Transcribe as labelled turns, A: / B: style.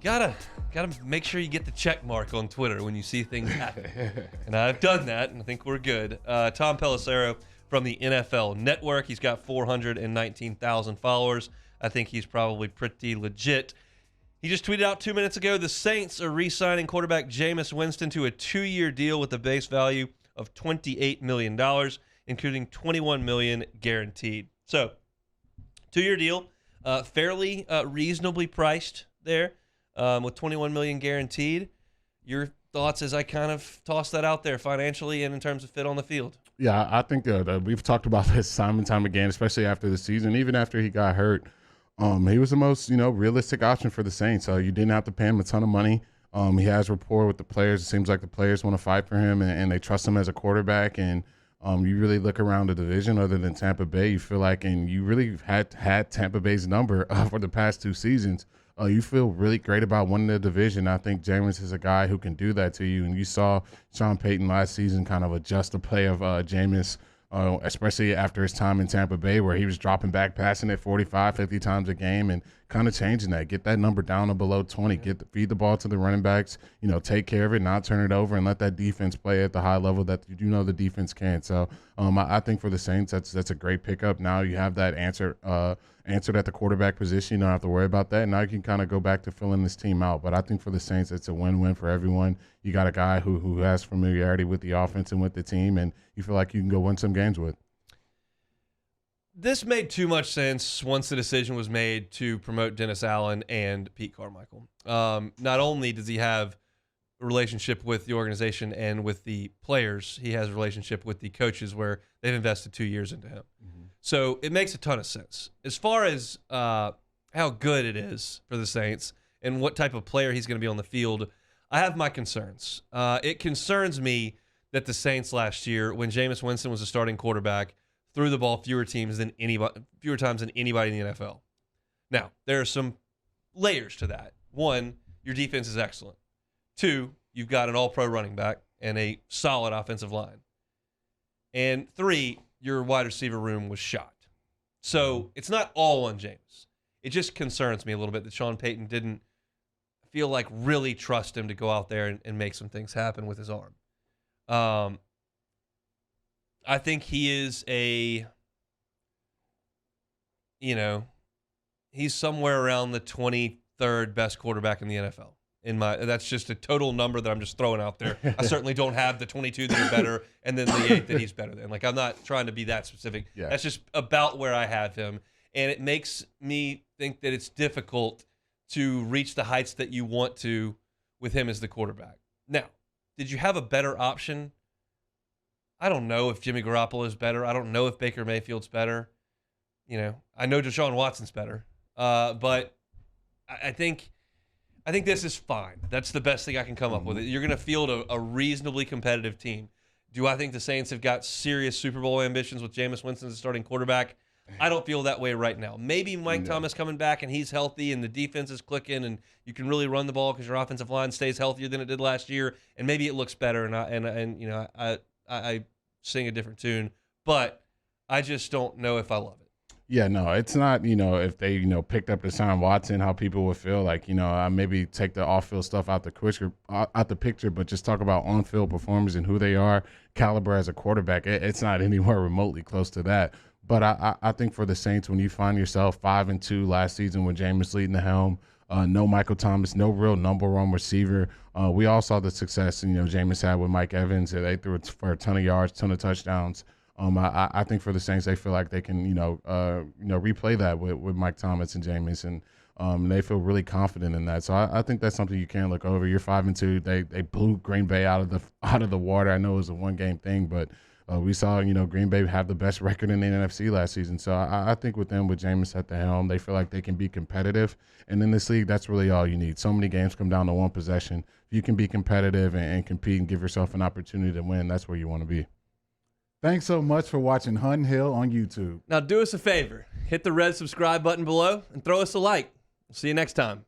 A: gotta make sure you get the check mark on Twitter when you see things happen. And I've done that, and I think we're good. Tom Pelissero from the NFL Network. He's got 419,000 followers. I think he's probably pretty legit. He just tweeted out 2 minutes ago, the Saints are re-signing quarterback Jameis Winston to a 2-year deal with a base value of $28 million, including $21 million guaranteed. So, 2-year deal, fairly reasonably priced there, with $21 million guaranteed. Your thoughts as I kind of toss that out there financially and in terms of fit on the field?
B: Yeah, I think that we've talked about this time and time again, especially after the season, even after he got hurt. He was the most, realistic option for the Saints. You didn't have to pay him a ton of money. He has rapport with the players. It seems like the players want to fight for him, and they trust him as a quarterback. And you really look around the division other than Tampa Bay, you feel like, and you really had Tampa Bay's number for the past 2 seasons. You feel really great about winning the division. I think Jameis is a guy who can do that to you. And you saw Sean Payton last season kind of adjust the play of Jameis, especially after his time in Tampa Bay, where he was dropping back, passing it 45, 50 times a game, and kind of changing that. Get that number down to below 20. Feed the ball to the running backs. Take care of it, not turn it over, and let that defense play at the high level that you do know the defense can. So I think for the Saints, that's a great pickup. Now you have that answered at the quarterback position. You don't have to worry about that. Now you can kind of go back to filling this team out. But I think for the Saints, it's a win-win for everyone. You got a guy who has familiarity with the offense and with the team, and you feel like you can go win some games with.
A: This made too much sense once the decision was made to promote Dennis Allen and Pete Carmichael. Not only does he have a relationship with the organization and with the players, he has a relationship with the coaches where they've invested 2 years into him. Mm-hmm. So it makes a ton of sense. As far as how good it is for the Saints and what type of player he's going to be on the field, I have my concerns. It concerns me that the Saints last year, when Jameis Winston was a starting quarterback, threw the ball fewer times than anybody in the NFL. Now, there are some layers to that. 1, your defense is excellent. 2, you've got an all-pro running back and a solid offensive line. And 3, your wide receiver room was shot. So it's not all on James. It just concerns me a little bit that Sean Payton didn't feel like really trust him to go out there and make some things happen with his arm. I think he is he's somewhere around the 23rd best quarterback in the NFL. That's just a total number that I'm just throwing out there. I certainly don't have the 22 that are better and then the 8 that he's better than. I'm not trying to be that specific. Yeah. That's just about where I have him. And it makes me think that it's difficult to reach the heights that you want to with him as the quarterback. Now, did you have a better option? I don't know if Jimmy Garoppolo is better. I don't know if Baker Mayfield's better. I know Deshaun Watson's better. But I think this is fine. That's the best thing I can come up with. You're going to field a reasonably competitive team. Do I think the Saints have got serious Super Bowl ambitions with Jameis Winston as a starting quarterback? I don't feel that way right now. Maybe Mike Thomas coming back and he's healthy and the defense is clicking and you can really run the ball because your offensive line stays healthier than it did last year, and maybe it looks better. I sing a different tune, but I just don't know if I love it.
B: Yeah, no, it's not, if they, picked up Deshaun Watson, how people would feel like, maybe take the off-field stuff out the picture, but just talk about on-field performers and who they are, caliber as a quarterback. It's not anywhere remotely close to that. But I think for the Saints, when you find yourself 5-2 last season with Jameis leading the helm, no Michael Thomas, no real number one receiver. We all saw the success, Jameis had with Mike Evans. They threw it for a ton of yards, ton of touchdowns. I think for the Saints, they feel like they can, replay that with Mike Thomas and Jameis, and they feel really confident in that. So I think that's something you can't look over. You're 5-2. They blew Green Bay out of the water. I know it was a one-game thing, but we saw, Green Bay have the best record in the NFC last season. So I think with them, with Jameis at the helm, they feel like they can be competitive. And in this league, that's really all you need. So many games come down to one possession. If you can be competitive and compete and give yourself an opportunity to win, that's where you want to be.
C: Thanks so much for watching Hunt and Hill on YouTube.
A: Now do us a favor. Hit the red subscribe button below and throw us a like. We'll see you next time.